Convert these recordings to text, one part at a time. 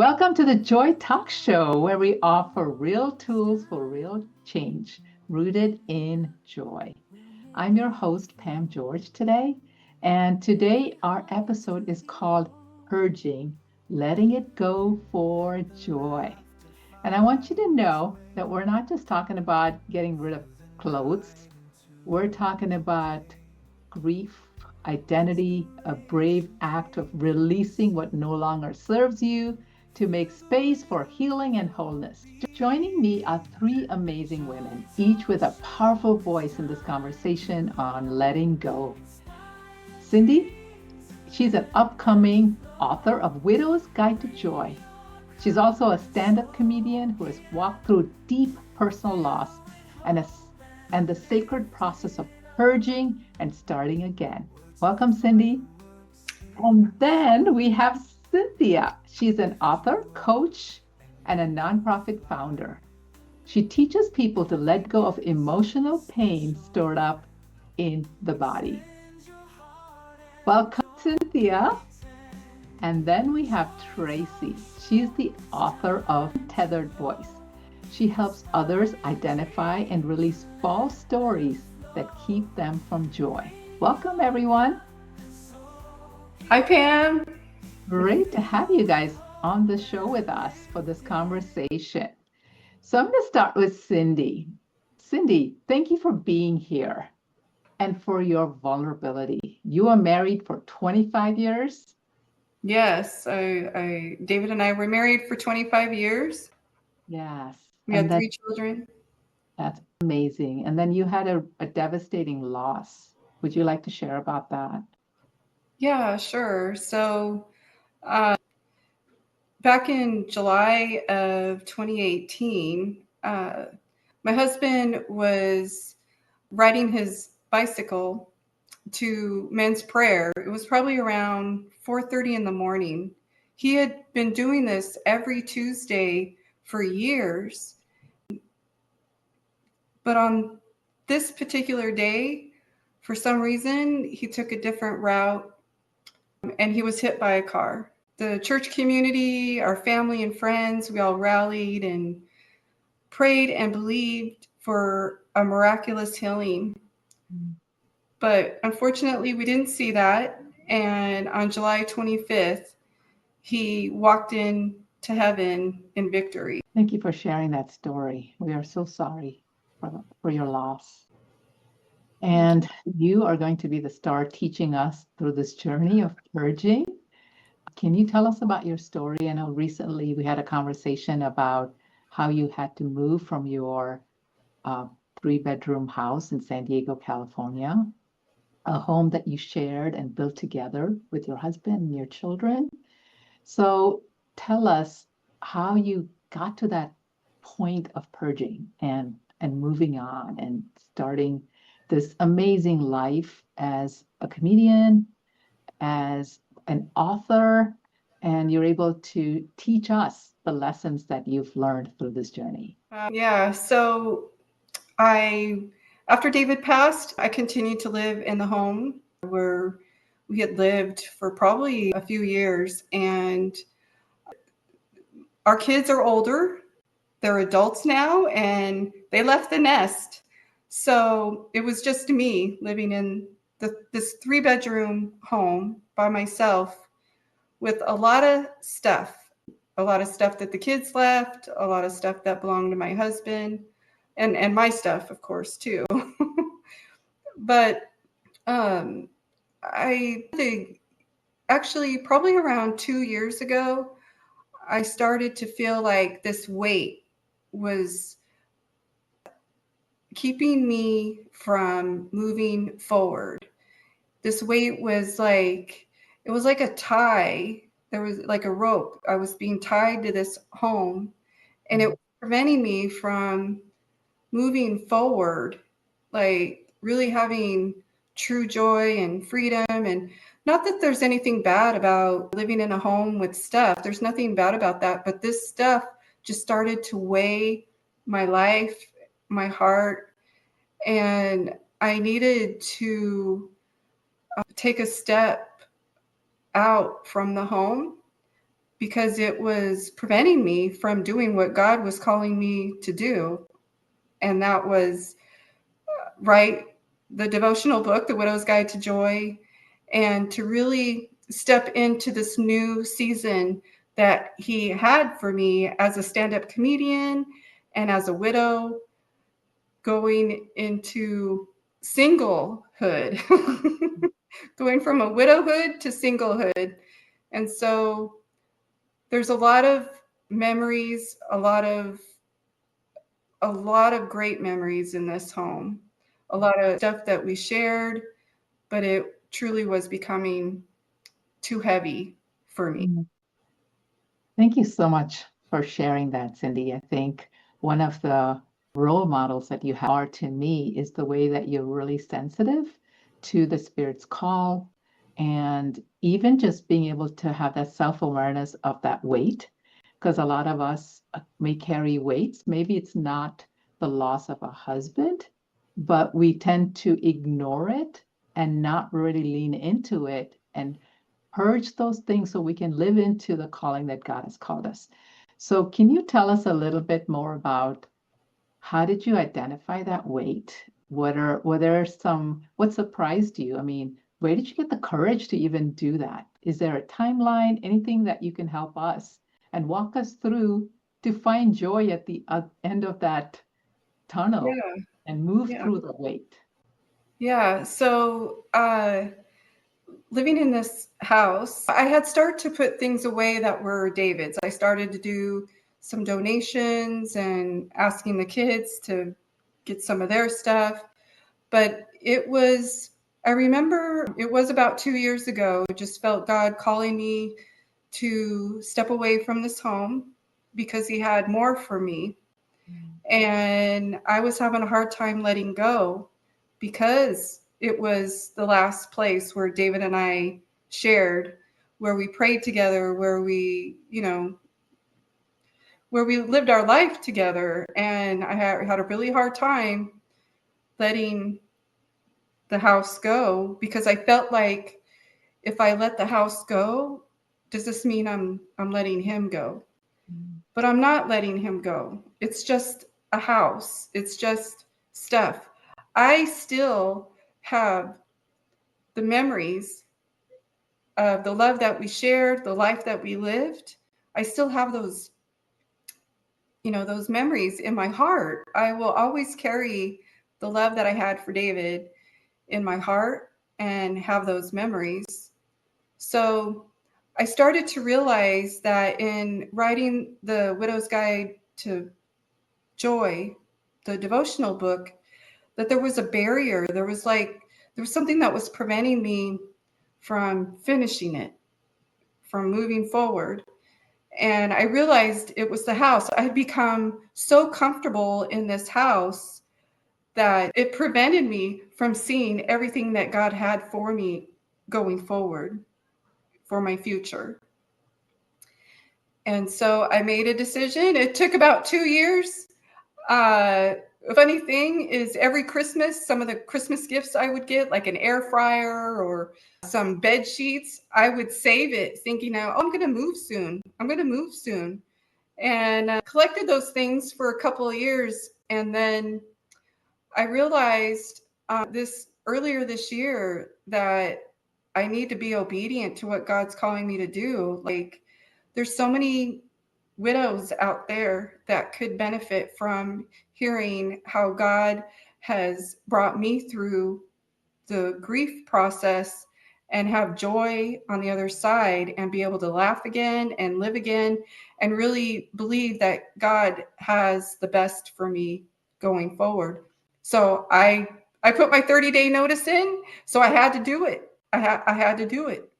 Welcome to the Joy Talk Show, where we offer real tools for real change rooted in joy. I'm your host, Pam George, today. And today our episode is called Purging, Letting It Go for Joy. And I want you to know that we're not just talking about getting rid of clothes, we're talking about grief, identity, a brave act of releasing what no longer serves you to make space for healing and wholeness. Joining me are three amazing women, each with a powerful voice in this conversation on letting go. Cindy, she's an upcoming author of Widow's Guide to Joy. She's also a stand-up comedian who has walked through deep personal loss and the sacred process of purging and starting again. Welcome, Cindy. And then we have Cynthia. She's an author, coach, and a nonprofit founder. She teaches people to let go of emotional pain stored up in the body. Welcome, Cynthia. And then we have Tracy. She's the author of Tethered Voice. She helps others identify and release false stories that keep them from joy. Welcome, everyone. Hi, Pam. Great to have you guys on the show with us for this conversation. So I'm going to start with Cindy. Cindy, thank you for being here and for your vulnerability. You are married for 25 years. Yes, David and I were married for 25 years. Yes. We had three children. That's amazing. And then you had a devastating loss. Would you like to share about that? Yeah, sure. So back in July of 2018, my husband was riding his bicycle to men's prayer. It was probably around 4:30 in the morning. He had been doing this every Tuesday for years. But on this particular day, for some reason, he took a different route and he was hit by a car. The church community, our family and friends, we all rallied and prayed and believed for a miraculous healing. But unfortunately, we didn't see that. And on July 25th, he walked into heaven in victory. Thank you for sharing that story. We are so sorry for your loss. And you are going to be the star teaching us through this journey of purging. Can you tell us about your story? I know recently we had a conversation about how you had to move from your 3-bedroom house in San Diego, California, a home that you shared and built together with your husband and your children. So tell us how you got to that point of purging and moving on and starting this amazing life as a comedian, as an author, and you're able to teach us the lessons that you've learned through this journey. So after David passed, I continued to live in the home where we had lived for probably a few years, and our kids are older. They're adults now, and they left the nest. So it was just me living in this 3-bedroom home by myself with a lot of stuff that the kids left, a lot of stuff that belonged to my husband, and my stuff, of course, too. But I think actually probably around 2 years ago, I started to feel like this weight was keeping me from moving forward. This weight was like, it was like a tie. There was like a rope. I was being tied to this home, and it was preventing me from moving forward, like really having true joy and freedom. And not that there's anything bad about living in a home with stuff. There's nothing bad about that. But this stuff just started to weigh my life, my heart, and I needed to take a step out from the home because it was preventing me from doing what God was calling me to do. And that was write the devotional book, The Widow's Guide to Joy, and to really step into this new season that He had for me as a stand-up comedian and as a widow, going into singlehood, going from a widowhood to singlehood. And so there's a lot of memories, a lot of great memories in this home, a lot of stuff that we shared, but it truly was becoming too heavy for me. Thank you so much for sharing that, Cindy. I think one of the role models that you are to me is the way that you're really sensitive to the Spirit's call, and even just being able to have that self-awareness of that weight, because a lot of us may carry weights. Maybe it's not the loss of a husband, but we tend to ignore it and not really lean into it and purge those things so we can live into the calling that God has called us. So, can you tell us a little bit more about how did you identify that weight? What surprised you? I mean, where did you get the courage to even do that? Is there a timeline, anything that you can help us and walk us through to find joy at the end of that tunnel Yeah, and move yeah, through the weight? yeah. So, living in this house, I had started to put things away that were David's. I started to do some donations and asking the kids to get some of their stuff. But I remember it was about 2 years ago, I just felt God calling me to step away from this home because He had more for me. And I was having a hard time letting go because it was the last place where David and I shared, where we prayed together, where where we lived our life together. And I had a really hard time letting the house go because I felt like if I let the house go, does this mean I'm letting Him go? But I'm not letting Him go. It's just a house. It's just stuff. I still have the memories of the love that we shared, the life that we lived. I still have those memories in my heart. I will always carry the love that I had for David in my heart and have those memories. So I started to realize that in writing the Widow's Guide to Joy, the devotional book, that there was a barrier. There was something that was preventing me from finishing it, from moving forward. And I realized it was the house. I had become so comfortable in this house that it prevented me from seeing everything that God had for me going forward for my future. And so I made a decision. It took about 2 years. A funny thing is every Christmas, some of the Christmas gifts I would get, like an air fryer or some bed sheets, I would save it thinking, oh, I'm going to move soon. I'm going to move soon. And collected those things for a couple of years. And then I realized earlier this year that I need to be obedient to what God's calling me to do. Like, there's so many widows out there that could benefit from hearing how God has brought me through the grief process and have joy on the other side and be able to laugh again and live again and really believe that God has the best for me going forward. So I put my 30-day notice in, so I had to do it. I had to do it.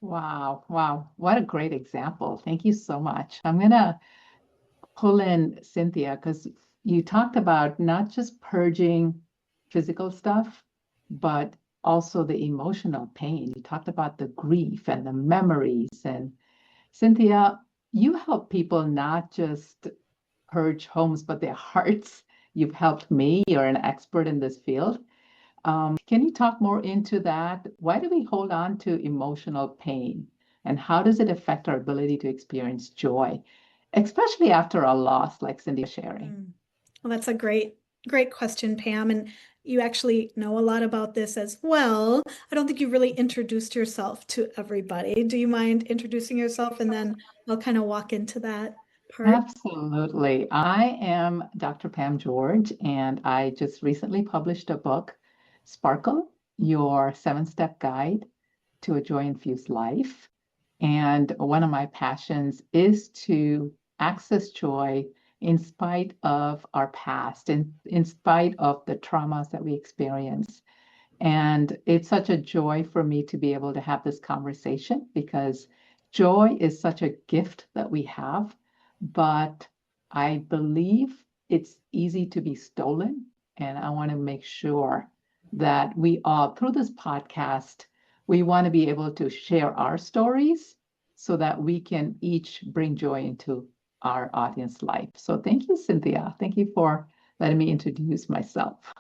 Wow, wow. What a great example. Thank you so much. I'm going to pull in Cynthia because you talked about not just purging physical stuff, but also the emotional pain. You talked about the grief and the memories. And Cynthia, you help people not just purge homes, but their hearts. You've helped me. You're an expert in this field. Can you talk more into that? Why do we hold on to emotional pain? And how does it affect our ability to experience joy, especially after a loss, like Cindy was sharing? Well, that's a great question, Pam. And you actually know a lot about this as well. I don't think you really introduced yourself to everybody. Do you mind introducing yourself? And then I'll kind of walk into that part. Absolutely. I am Dr. Pam George, and I just recently published a book, Sparkle, Your Seven-Step Guide to a Joy-Infused Life. And one of my passions is to access joy in spite of our past, in spite of the traumas that we experience. And it's such a joy for me to be able to have this conversation because joy is such a gift that we have, but I believe it's easy to be stolen. And I want to make sure that we all, through this podcast, we want to be able to share our stories so that we can each bring joy into our audience life. So thank you, Cynthia. Thank you for letting me introduce myself.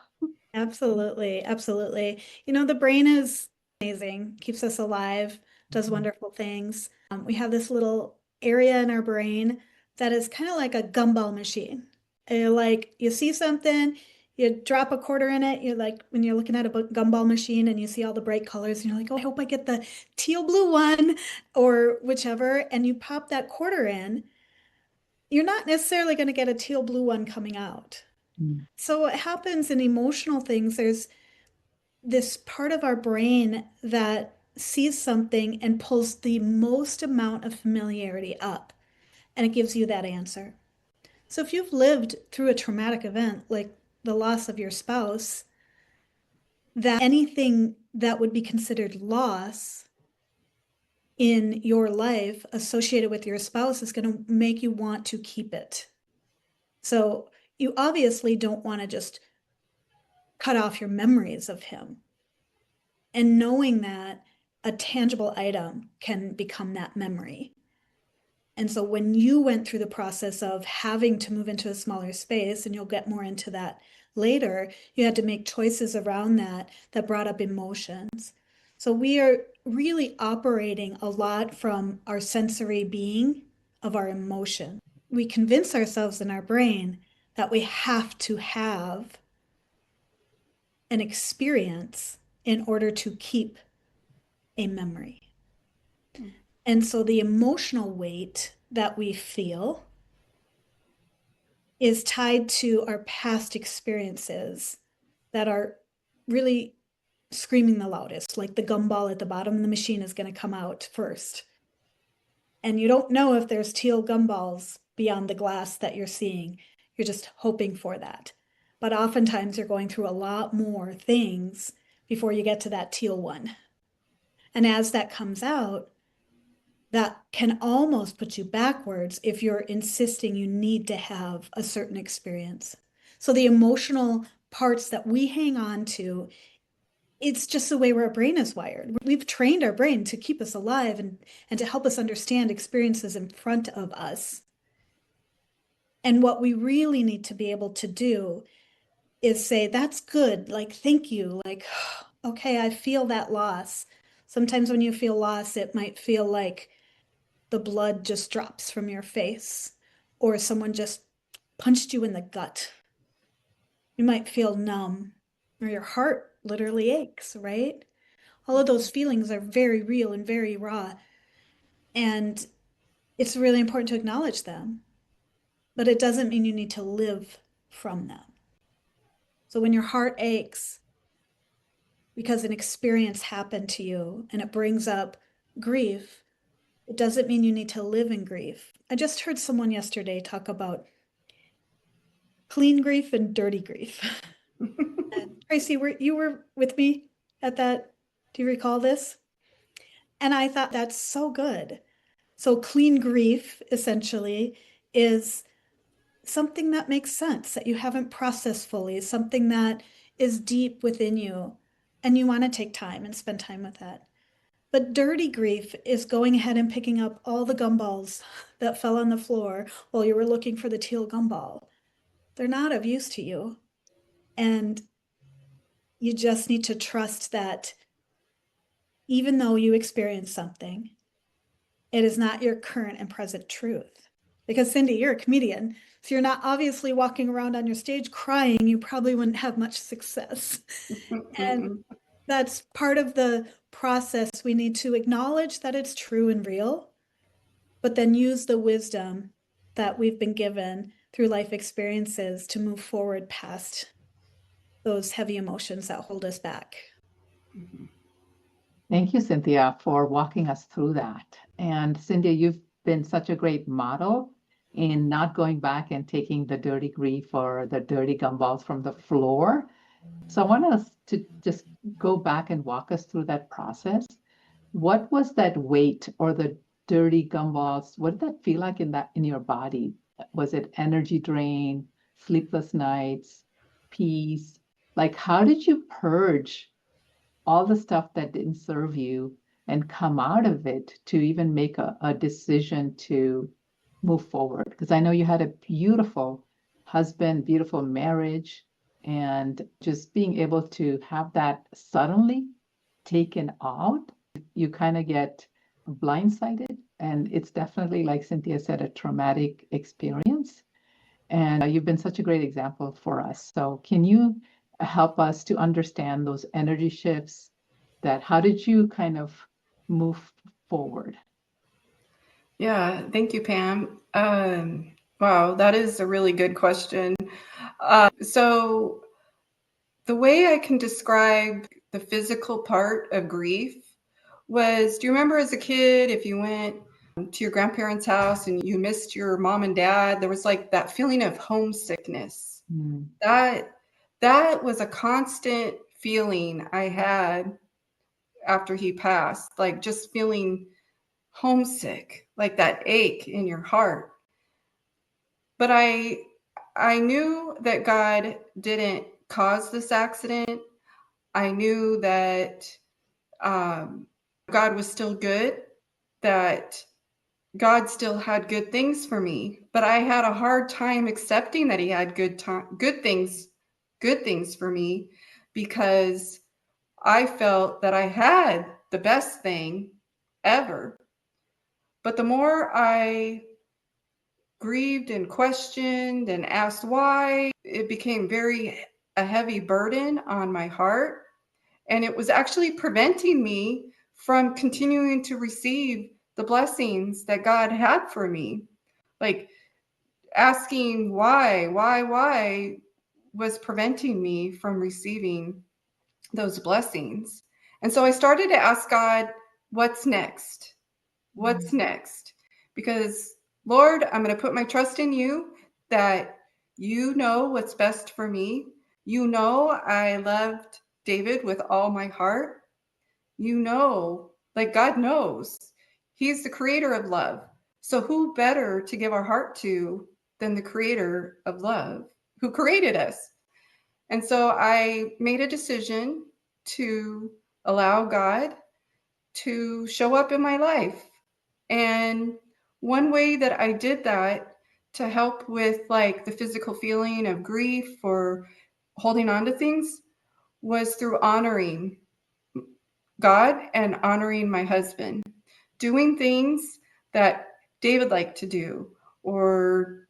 Absolutely. Absolutely. You know, the brain is amazing, keeps us alive, does wonderful things. We have this little area in our brain that is kind of like a gumball machine. Like you see something, you drop a quarter in it. You're like, when you're looking at a gumball machine and you see all the bright colors, and you're like, oh, I hope I get the teal blue one or whichever. And you pop that quarter in, you're not necessarily going to get a teal blue one coming out. Mm. So what happens in emotional things, there's this part of our brain that sees something and pulls the most amount of familiarity up, and it gives you that answer. So if you've lived through a traumatic event like the loss of your spouse, that anything that would be considered loss in your life associated with your spouse is going to make you want to keep it. So you obviously don't want to just cut off your memories of him. And knowing that a tangible item can become that memory. And so when you went through the process of having to move into a smaller space, and you'll get more into that later, you had to make choices around that that brought up emotions. So we are really operating a lot from our sensory being of our emotion. We convince ourselves in our brain that we have to have an experience in order to keep a memory. And so the emotional weight that we feel is tied to our past experiences that are really screaming the loudest, like the gumball at the bottom of the machine is going to come out first. And you don't know if there's teal gumballs beyond the glass that you're seeing. You're just hoping for that. But oftentimes you're going through a lot more things before you get to that teal one. And as that comes out, that can almost put you backwards if you're insisting you need to have a certain experience. So the emotional parts that we hang on to, it's just the way our brain is wired. We've trained our brain to keep us alive and to help us understand experiences in front of us. And what we really need to be able to do is say, that's good. Like, thank you. Like, okay, I feel that loss. Sometimes when you feel loss, it might feel like the blood just drops from your face, or someone just punched you in the gut. You might feel numb, or your heart literally aches, right? All of those feelings are very real and very raw. And it's really important to acknowledge them, but it doesn't mean you need to live from them. So when your heart aches because an experience happened to you and it brings up grief, it doesn't mean you need to live in grief. I just heard someone yesterday talk about clean grief and dirty grief. And Tracy, you were with me at that? Do you recall this? And I thought that's so good. So clean grief essentially is something that makes sense, that you haven't processed fully, something that is deep within you, and you want to take time and spend time with that. But dirty grief is going ahead and picking up all the gumballs that fell on the floor while you were looking for the teal gumball. They're not of use to you. And you just need to trust that even though you experience something, It is not your current and present truth. Because Cindy, you're a comedian, so you're not obviously walking around on your stage crying. You probably wouldn't have much success. And that's part of the process. We need to acknowledge that it's true and real, but then use the wisdom that we've been given through life experiences to move forward past those heavy emotions that hold us back. Thank you, Cynthia, for walking us through that. And Cynthia, you've been such a great model in not going back and taking the dirty grief or the dirty gumballs from the floor. So I want us to just go back and walk us through that process. What was that weight or the dirty gumballs? What did that feel like in your body? Was it energy drain, sleepless nights, peace? Like, how did you purge all the stuff that didn't serve you and come out of it to even make a decision to move forward? Because I know you had a beautiful husband, beautiful marriage, and just being able to have that suddenly taken out, you kind of get blindsided. And it's definitely, like Cynthia said, a traumatic experience. And you've been such a great example for us. So can you help us to understand those energy shifts? That how did you kind of move forward? Yeah, thank you, Pam. Wow, that is a really good question. So the way I can describe the physical part of grief was, do you remember as a kid, if you went to your grandparents' house and you missed your mom and dad, there was like that feeling of homesickness. That was a constant feeling I had after he passed, like just feeling homesick, like that ache in your heart. But I knew that God didn't cause this accident. I knew that God was still good, that God still had good things for me. But I had a hard time accepting that he had good things for me, because I felt that I had the best thing ever. But the more I grieved and questioned and asked why, it became a heavy burden on my heart. And it was actually preventing me from continuing to receive the blessings that God had for me. Like asking why was preventing me from receiving those blessings. And so I started to ask God, what's next? What's next? Because Lord, I'm going to put my trust in you, that you know what's best for me. You know, I loved David with all my heart. You know, like God knows, he's the creator of love. So who better to give our heart to than the creator of love who created us? And so I made a decision to allow God to show up in my life. And one way that I did that to help with like the physical feeling of grief or holding on to things was through honoring God and honoring my husband, doing things that David liked to do, or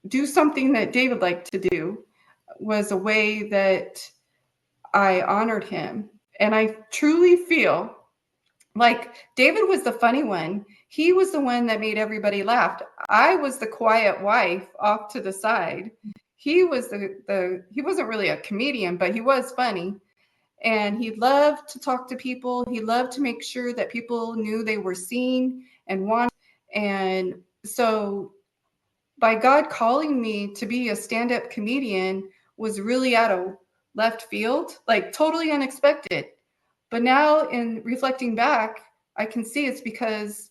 do something that David liked to do, was a way that I honored him. And I truly feel like David was the funny one. He was the one that made everybody laugh. I was the quiet wife off to the side. He was he wasn't really a comedian, but he was funny. And he loved to talk to people. He loved to make sure that people knew they were seen and wanted. And so by God calling me to be a stand-up comedian was really out of left field, like totally unexpected. But now in reflecting back, I can see it's because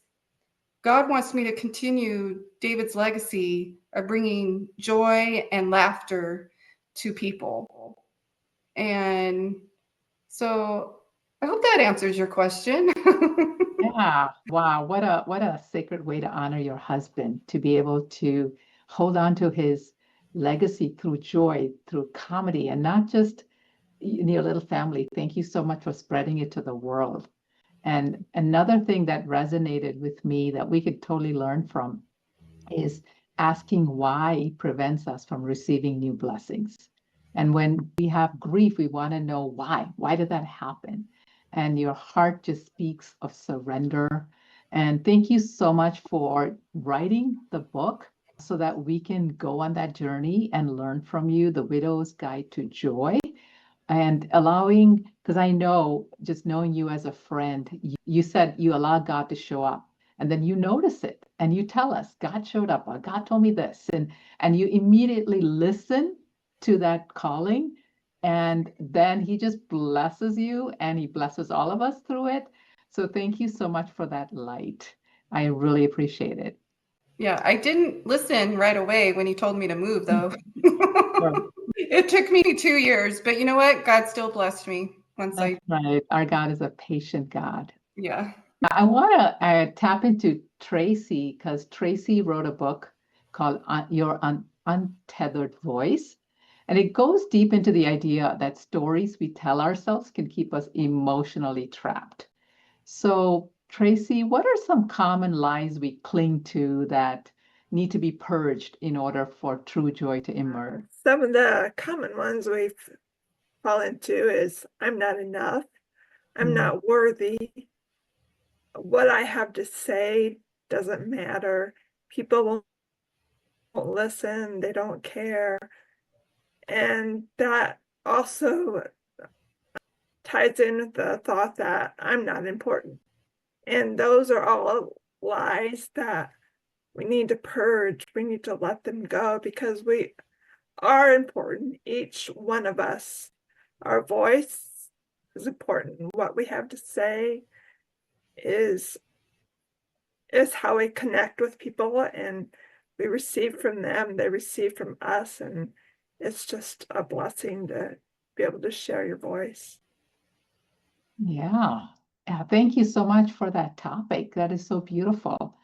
God wants me to continue David's legacy of bringing joy and laughter to people. And so I hope that answers your question. Yeah, wow, what a sacred way to honor your husband, to be able to hold on to his legacy through joy, through comedy, and not just in your little family. Thank you so much for spreading it to the world. And another thing that resonated with me that we could totally learn from is asking why prevents us from receiving new blessings. And when we have grief, we want to know why. Why did that happen? And your heart just speaks of surrender. And thank you so much for writing the book so that we can go on that journey and learn from you, The Widow's Guide to Joy, and allowing, because I know just knowing you as a friend, you said you allow God to show up, and then you notice it and you tell us God showed up, or God told me this, and you immediately listen to that calling, and then he just blesses you and he blesses all of us through it. So thank you so much for that light. I really appreciate it. Yeah, I didn't listen right away when he told me to move, though. Sure. It took me 2 years, but you know what? God still blessed me once That's right. Our God is a patient God. yeah. I want to tap into Tracy because Tracy wrote a book called Your Untethered Voice. And it goes deep into the idea that stories we tell ourselves can keep us emotionally trapped. So, Tracy, what are some common lies we cling to that need to be purged in order for true joy to emerge? Some of the common ones we fall into is I'm not enough, I'm not worthy, what I have to say doesn't matter, people won't listen, they don't care. And that also ties in with the thought that I'm not important. And those are all lies that we need to purge. We need to let them go because we are important, each one of us. Our voice is important. What we have to say is how we connect with people, and we receive from them, they receive from us, and it's just a blessing to be able to share your voice. Yeah. Thank you so much for that topic. That is so beautiful.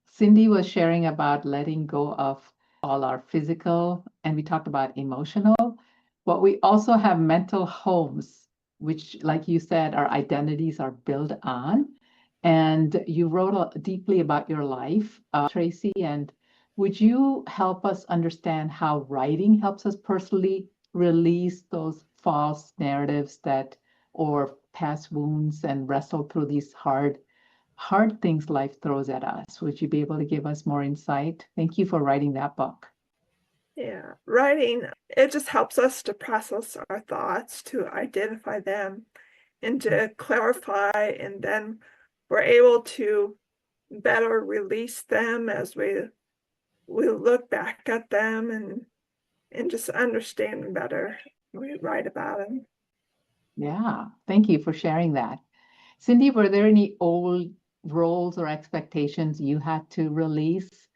Cindy was sharing about letting go of all our physical, and we talked about emotional, but we also have mental homes, which, like you said, our identities are built on. And you wrote deeply about your life, Tracy, and would you help us understand how writing helps us personally release those false narratives that, or past wounds, and wrestle through these hard things life throws at us? Would you be able to give us more insight? Thank you for writing that book. Yeah, writing, it just helps us to process our thoughts, to identify them, and to clarify, and then we're able to better release them as we look back at them and just understand them better. We write about them. Yeah, thank you for sharing that. Cindy, were there any old roles or expectations you had to release?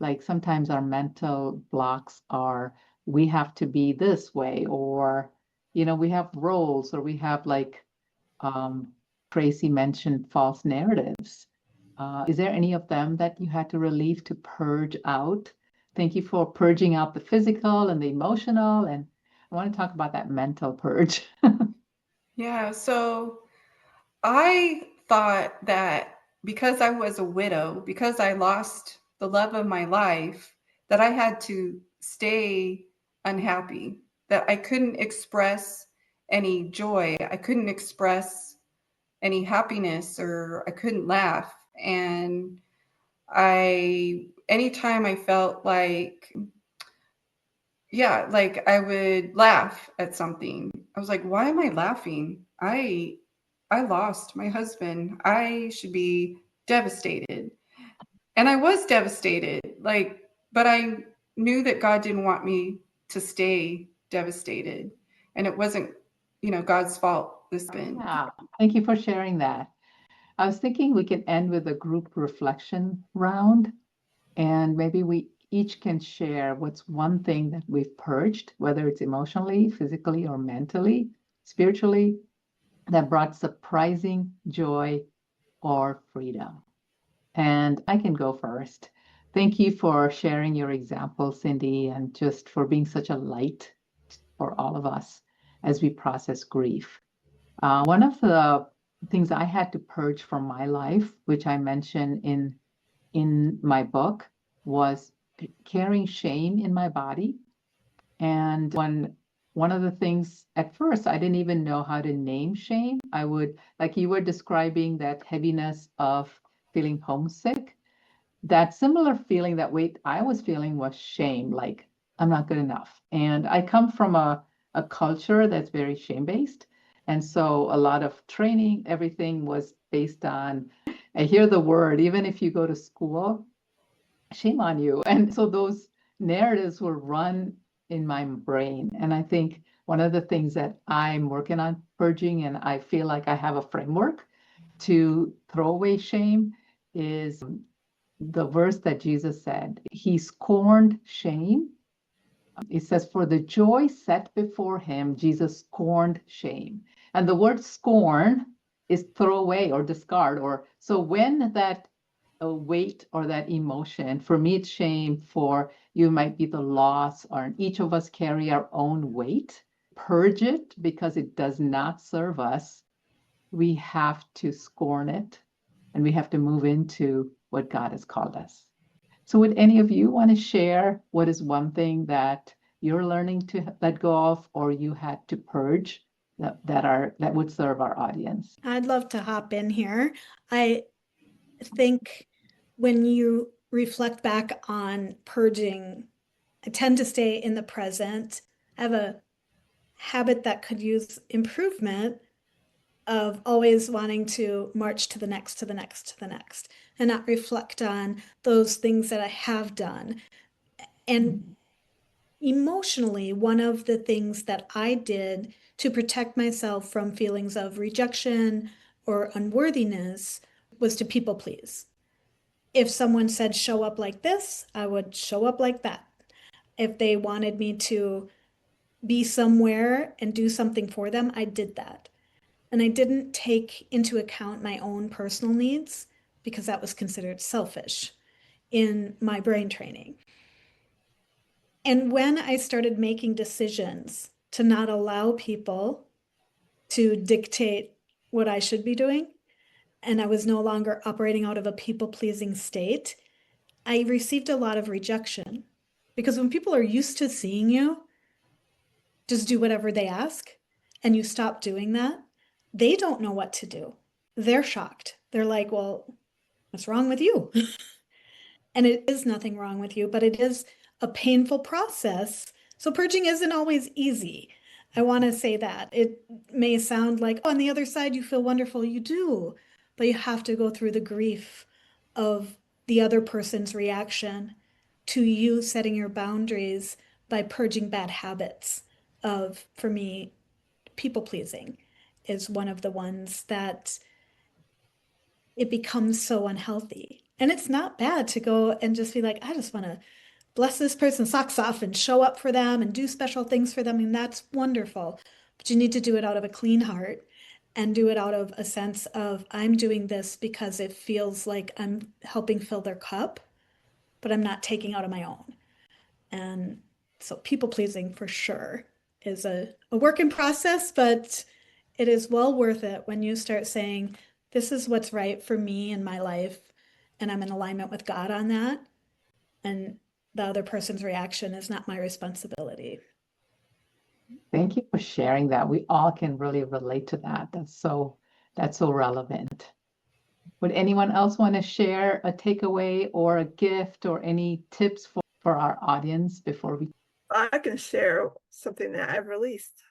Like sometimes our mental blocks are, we have to be this way, or, we have roles, or we have like um, Tracy mentioned false narratives. Is there any of them that you had to relieve to purge out? Thank you for purging out the physical and the emotional. And I want to talk about that mental purge. Yeah, so I thought that because I was a widow, because I lost the love of my life, that I had to stay unhappy, that I couldn't express any joy, I couldn't express any happiness, or I couldn't laugh. And anytime I felt like, yeah, like I would laugh at something, I was like, why am I laughing? I lost my husband. I should be devastated. And I was devastated, but I knew that God didn't want me to stay devastated. And it wasn't, God's fault this happened. Yeah, thank you for sharing that. I was thinking we can end with a group reflection round, and maybe we each can share what's one thing that we've purged, whether it's emotionally, physically, or mentally, spiritually, that brought surprising joy or freedom. And I can go first. Thank you for sharing your example, Cindy, and just for being such a light for all of us as we process grief. One of the things I had to purge from my life, which I mentioned in my book, was carrying shame in my body. And one of the things at first, I didn't even know how to name shame. I would, like you were describing, that heaviness of feeling homesick. That similar feeling, that weight I was feeling, was shame, like I'm not good enough. And I come from a culture that's very shame-based. And so a lot of training, everything was based on, I hear the word, even if you go to school, shame on you. And so those narratives were run in my brain. And I think one of the things that I'm working on purging, and I feel like I have a framework to throw away shame, is the verse that Jesus said. He scorned shame. It says, for the joy set before him, Jesus scorned shame. And the word scorn is throw away or discard. Or so when that weight or that emotion, for me, it's shame, for you might be the loss, or each of us carry our own weight. Purge it because it does not serve us. We have to scorn it, and we have to move into what God has called us. So would any of you want to share what is one thing that you're learning to let go of, or you had to purge, that would serve our audience? I'd love to hop in here. I think when you reflect back on purging, I tend to stay in the present. I have a habit that could use improvement of always wanting to march to the next, to the next, to the next, and not reflect on those things that I have done. And emotionally, one of the things that I did to protect myself from feelings of rejection or unworthiness was to people please. If someone said, show up like this, I would show up like that. If they wanted me to be somewhere and do something for them, I did that. And I didn't take into account my own personal needs because that was considered selfish in my brain training. And when I started making decisions to not allow people to dictate what I should be doing, and I was no longer operating out of a people-pleasing state, I received a lot of rejection. Because when people are used to seeing you just do whatever they ask, and you stop doing that, they don't know what to do. They're shocked. They're like, well, what's wrong with you? And it is nothing wrong with you, but it is a painful process. So purging isn't always easy. I want to say that. It may sound like, oh, on the other side, you feel wonderful. You do, but you have to go through the grief of the other person's reaction to you setting your boundaries by purging bad habits of, for me, people pleasing is one of the ones that it becomes so unhealthy. And it's not bad to go and just be like, I just want to bless this person's socks off and show up for them and do special things for them. And that's wonderful. But you need to do it out of a clean heart and do it out of a sense of, I'm doing this because it feels like I'm helping fill their cup, but I'm not taking out of my own. And so people pleasing for sure is a work in process, but it is well worth it when you start saying, this is what's right for me in my life, and I'm in alignment with God on that. And the other person's reaction is not my responsibility. Thank you for sharing that. We all can really relate to that. That's so relevant. Would anyone else want to share a takeaway or a gift or any tips for our audience before we? I can share something that I've released.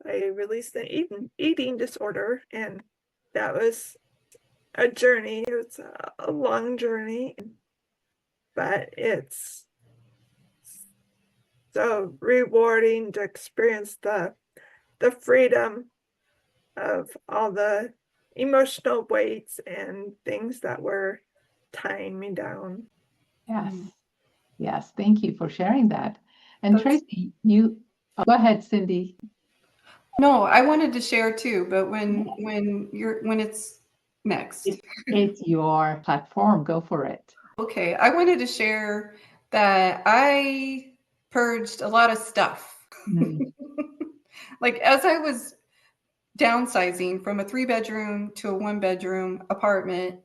I released an eating disorder, and that was a journey. It was a long journey, but it's so rewarding to experience the freedom of all the emotional weights and things that were tying me down. Yes. Thank you for sharing that. And Tracy, go ahead, Cindy. No, I wanted to share too, but when it's next. It's your platform. Go for it. Okay, I wanted to share that I purged a lot of stuff. Like as I was downsizing from a 3-bedroom to a 1-bedroom apartment,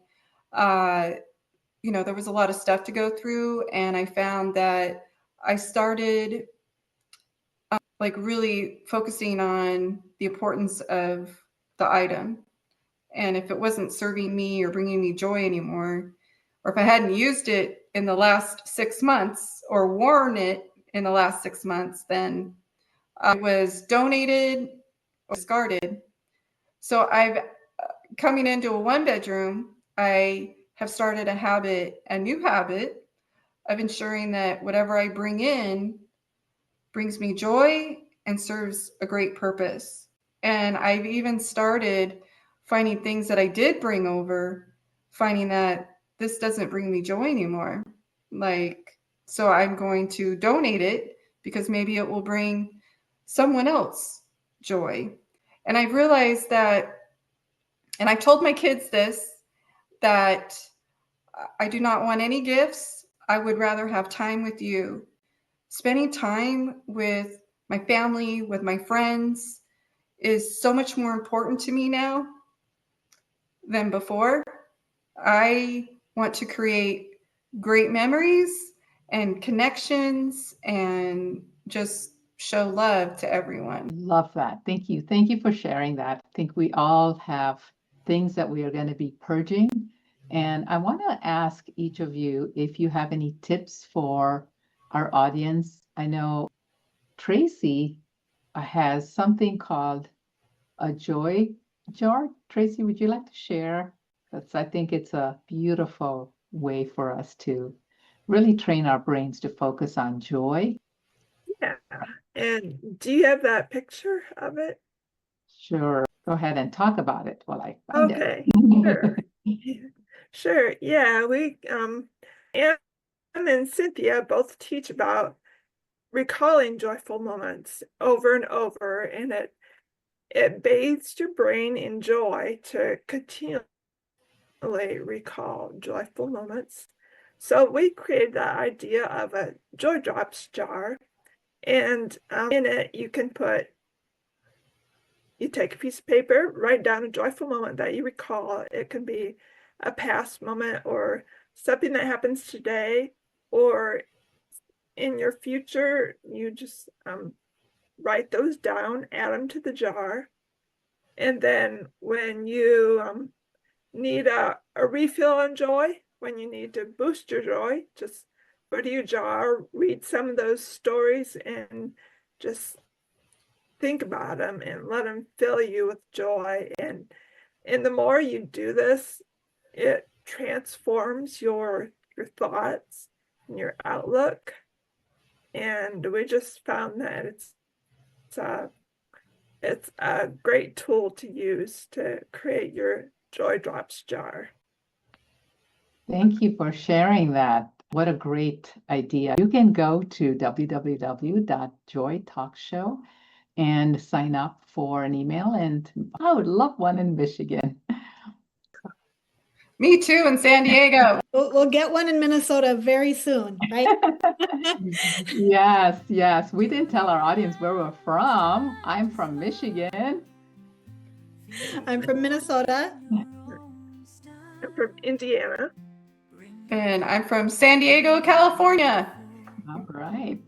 there was a lot of stuff to go through, and I found that I started really focusing on the importance of the item. And if it wasn't serving me or bringing me joy anymore, or if I hadn't used it in the last 6 months or worn it in the last 6 months, then it was donated or discarded. So coming into a 1-bedroom, I have started a new habit of ensuring that whatever I bring in brings me joy and serves a great purpose. And I've even started finding things that I did bring over, finding that this doesn't bring me joy anymore. So I'm going to donate it because maybe it will bring someone else joy. And I've realized that, and I've told my kids this, that I do not want any gifts. I would rather have time with you. Spending time with my family, with my friends, is so much more important to me now than before. I want to create great memories and connections and just show love to everyone. Love that. Thank you. Thank you for sharing that. I think we all have things that we are going to be purging. And I want to ask each of you if you have any tips for our audience. I know Tracy has something called a joy jar. Tracy, would you like to share? Because I think it's a beautiful way for us to really train our brains to focus on joy. Yeah. And do you have that picture of it? Sure. Go ahead and talk about it while I find Okay. it. Sure. Sure. Yeah. We, Em and Cynthia both teach about recalling joyful moments over and over, and it bathes your brain in joy to continually recall joyful moments. So we created the idea of a joy drops jar, and in it you take a piece of paper, write down a joyful moment that you recall. It can be a past moment or something that happens today, or in your future. You just write those down, add them to the jar, and then when you need a refill on joy, when you need to boost your joy, just go to your jar, read some of those stories, and just think about them and let them fill you with joy. And the more you do this, it transforms your thoughts and your outlook. And we just found that it's a great tool to use to create your joy drops jar. Thank you for sharing that. What a great idea. You can go to www.joytalkshow and sign up for an email, and I would love one in Michigan. Me too, in San Diego. We'll get one in Minnesota very soon, right? Yes, yes. We didn't tell our audience where we're from. I'm from Michigan. I'm from Minnesota. I'm from Indiana. And I'm from San Diego, California. All right.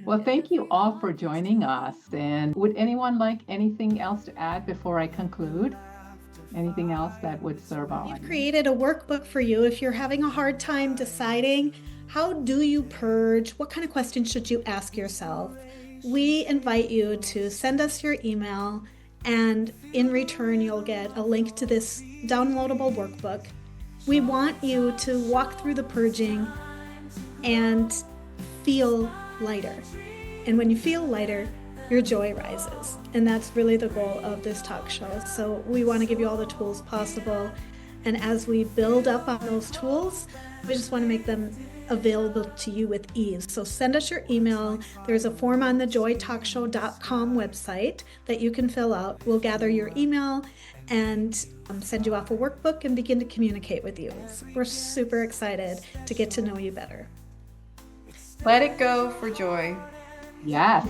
Well, thank you all for joining us. And would anyone like anything else to add before I conclude? Anything else that would serve our We've audience? created a workbook for you if you're having a hard time deciding how do you purge, what kind of questions should you ask yourself. We invite you to send us your email, and in return you'll get a link to this downloadable workbook. We want you to walk through the purging and feel lighter. And when you feel lighter, your joy rises. And that's really the goal of this talk show. So we want to give you all the tools possible. And as we build up on those tools, we just want to make them available to you with ease. So send us your email. There's a form on the joytalkshow.com website that you can fill out. We'll gather your email and send you off a workbook and begin to communicate with you. So we're super excited to get to know you better. Let it go for joy. Yes.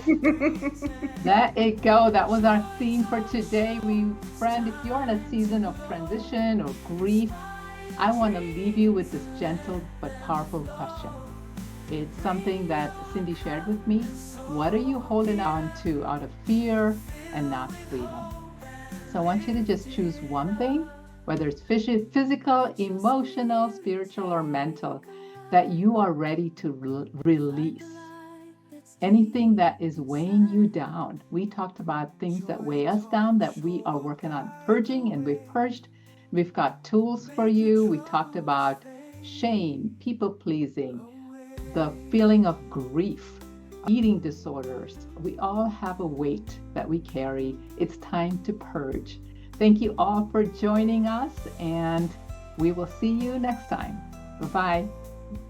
Let it go. That was our theme for today. Friend, if you're in a season of transition or grief, I want to leave you with this gentle but powerful question. It's something that Cindy shared with me. What are you holding on to out of fear and not freedom? So I want you to just choose one thing, whether it's physical, emotional, spiritual, or mental, that you are ready to release. Anything that is weighing you down. We talked about things that weigh us down that we are working on purging, and we've purged. We've got tools for you. We talked about shame, people pleasing, the feeling of grief, eating disorders. We all have a weight that we carry. It's time to purge. Thank you all for joining us, and we will see you next time. Bye-bye.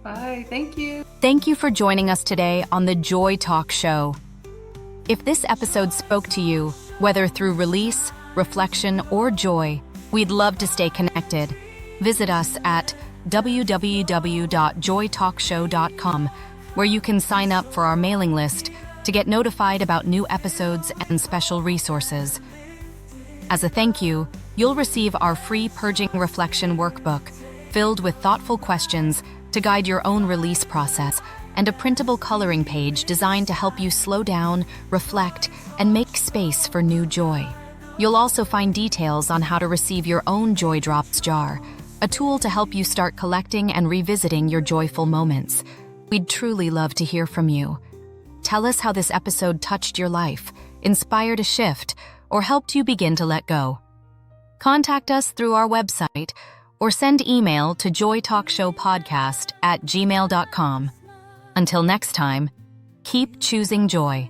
Bye. Thank you. Thank you for joining us today on the Joy Talk Show. If this episode spoke to you, whether through release, reflection, or joy, we'd love to stay connected. Visit us at www.joytalkshow.com, where you can sign up for our mailing list to get notified about new episodes and special resources. As a thank you, you'll receive our free Purging Reflection Workbook, filled with thoughtful questions to guide your own release process, and a printable coloring page designed to help you slow down, reflect, and make space for new joy. You'll also find details on how to receive your own Joy Drops jar, a tool to help you start collecting and revisiting your joyful moments. We'd truly love to hear from you. Tell us how this episode touched your life, inspired a shift, or helped you begin to let go. Contact us through our website or send email to joytalkshowpodcast@gmail.com. Until next time, keep choosing joy.